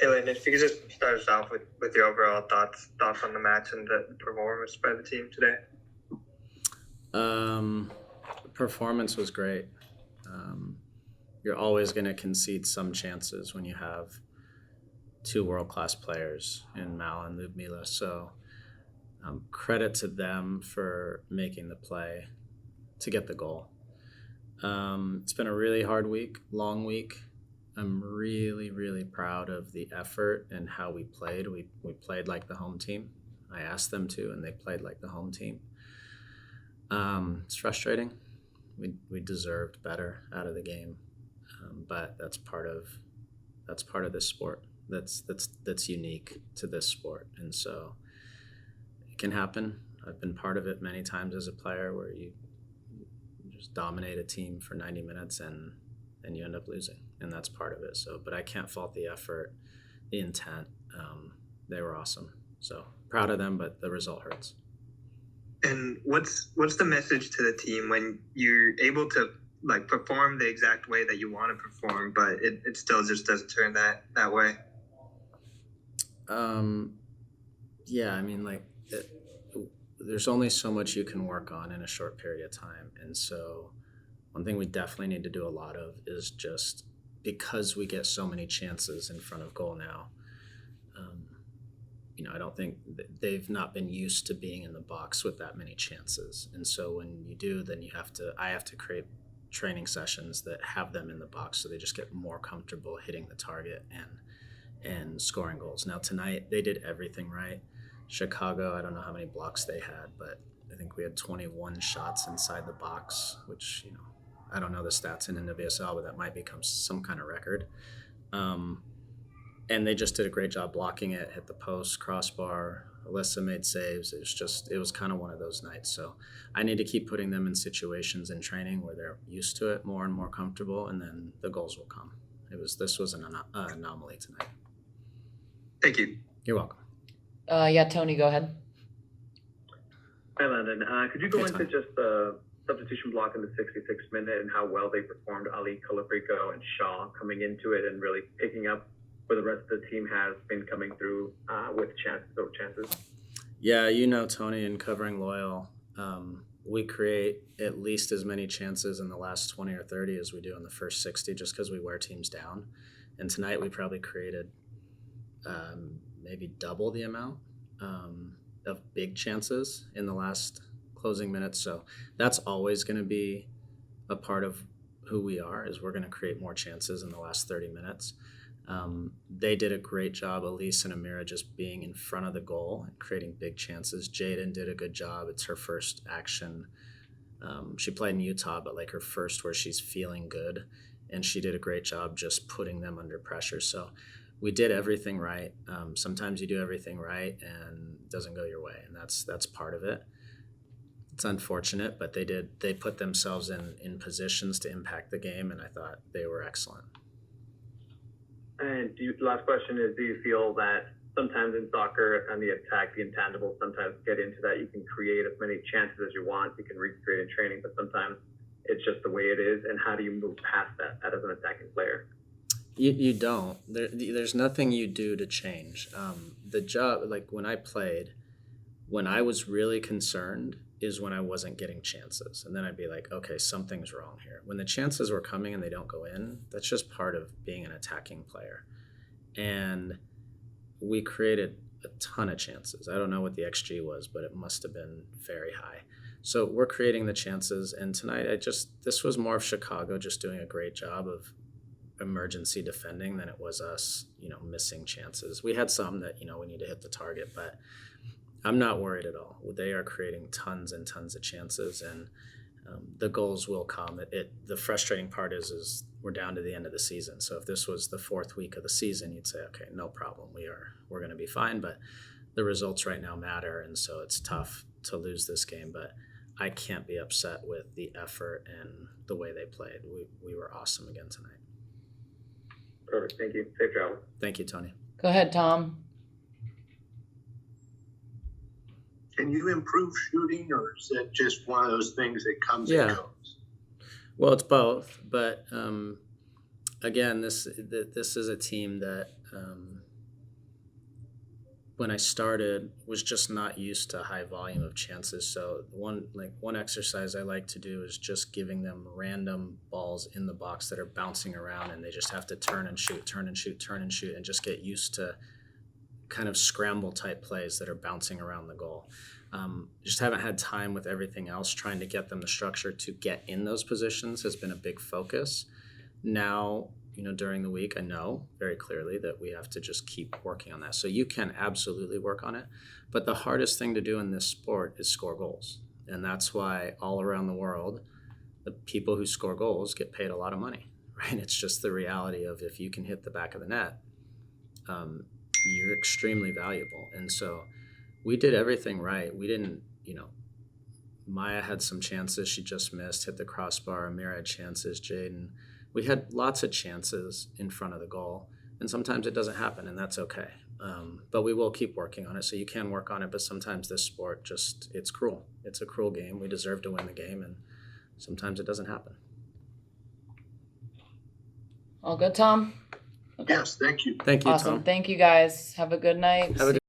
Hey, Landon, if you could just start us off with your overall thoughts on the match and the performance by the team today. Um, Performance was great. Um, you're always going to concede some chances when you have two world class players in Mal and Ludmila. So credit to them for making the play to get the goal. It's been a really hard week, long week. I'm really, really proud of the effort and how we played. We played like the home team. I asked them to, and they played like the home team. It's frustrating. We deserved better out of the game, but that's part of this sport. That's unique to this sport, and so it can happen. I've been part of it many times as a player, where you just dominate a team for 90 minutes and you end up losing, and that's part of it. So, but I can't fault the effort, the intent. They were awesome. So proud of them, but the result hurts. And what's the message to the team when you're able to like perform the exact way that you want to perform, but it still just doesn't turn that way? Yeah, I mean, there's only so much you can work on in a short period of time, and so one thing we definitely need to do a lot of is just because we get so many chances in front of goal now. Um, I don't think they've not been used to being in the box with that many chances, and so when you do, then I have to create training sessions that have them in the box so they just get more comfortable hitting the target and scoring goals. Now tonight they did everything right. Chicago, I don't know how many blocks they had, but I think we had 21 shots inside the box, which I don't know the stats in NWSL, but that might become some kind of record. Um, and they just did a great job blocking it, hit the post, crossbar. Alyssa made saves. It was kind of one of those nights. So I need to keep putting them in situations in training where they're used to it, more and more comfortable, and then the goals will come. This was an anomaly tonight. Thank you. You're welcome. Yeah, Tony, go ahead. Hi, Landon. Could you go into just the substitution block in the 66th minute and how well they performed, Ali Colaprico and Shaw coming into it and really picking up where the rest of the team has been coming through with chances over chances? Yeah, Tony, in covering Loyal, we create at least as many chances in the last 20 or 30 as we do in the first 60 just because we wear teams down. And tonight we probably created maybe double the amount of big chances in the last closing minutes. So that's always going to be a part of who we are, is we're going to create more chances in the last 30 minutes. They did a great job, Elise and Amira, just being in front of the goal and creating big chances. Jaden did a good job. It's her first action. She played in Utah, but like her first where she's feeling good. And she did a great job just putting them under pressure. So we did everything right. Sometimes you do everything right and it doesn't go your way. And that's part of it. It's unfortunate, but they put themselves in positions to impact the game. And I thought they were excellent. And last question is, do you feel that sometimes in soccer on the attack, the intangibles sometimes get into that? You can create as many chances as you want. You can recreate in training, but sometimes it's just the way it is. And how do you move past that as an attacking player? You don't. There's nothing you do to change. The job, like when I played, when I was really concerned is when I wasn't getting chances. And then I'd be like, okay, something's wrong here. When the chances were coming and they don't go in, that's just part of being an attacking player. And we created a ton of chances. I don't know what the XG was, but it must have been very high. So we're creating the chances. And tonight, this was more of Chicago just doing a great job of emergency defending than it was us, missing chances. We had some that, we need to hit the target, but I'm not worried at all. They are creating tons and tons of chances, and the goals will come. The frustrating part is we're down to the end of the season. So if this was the fourth week of the season, you'd say, okay, no problem. We're going to be fine. But the results right now matter, and so it's tough to lose this game. But I can't be upset with the effort and the way they played. We were awesome again tonight. Perfect. Thank you. Safe travel. Thank you, Tony. Go ahead, Tom. Can you improve shooting, or is it just one of those things that comes and goes? Well, it's both, but again, this is a team that when I started was just not used to high volume of chances. So one exercise I like to do is just giving them random balls in the box that are bouncing around, and they just have to turn and shoot, turn and shoot, turn and shoot, and just get used to kind of scramble type plays that are bouncing around the goal. Just haven't had time with everything else. Trying to get them the structure to get in those positions has been a big focus. Now, during the week, I know very clearly that we have to just keep working on that. So you can absolutely work on it. But the hardest thing to do in this sport is score goals. And that's why all around the world, the people who score goals get paid a lot of money, right? It's just the reality of if you can hit the back of the net, you're extremely valuable. And so we did everything right. We didn't, Maya had some chances she just missed, hit the crossbar. Amir had chances, Jaden. We had lots of chances in front of the goal, and sometimes it doesn't happen, and that's okay. But we will keep working on it, so you can work on it, but sometimes this sport it's cruel. It's a cruel game. We deserve to win the game, and sometimes it doesn't happen. All good, Tom? Yes, thank you. Thank you, Awesome. Tom. Thank you, guys. Have a good night. Have a good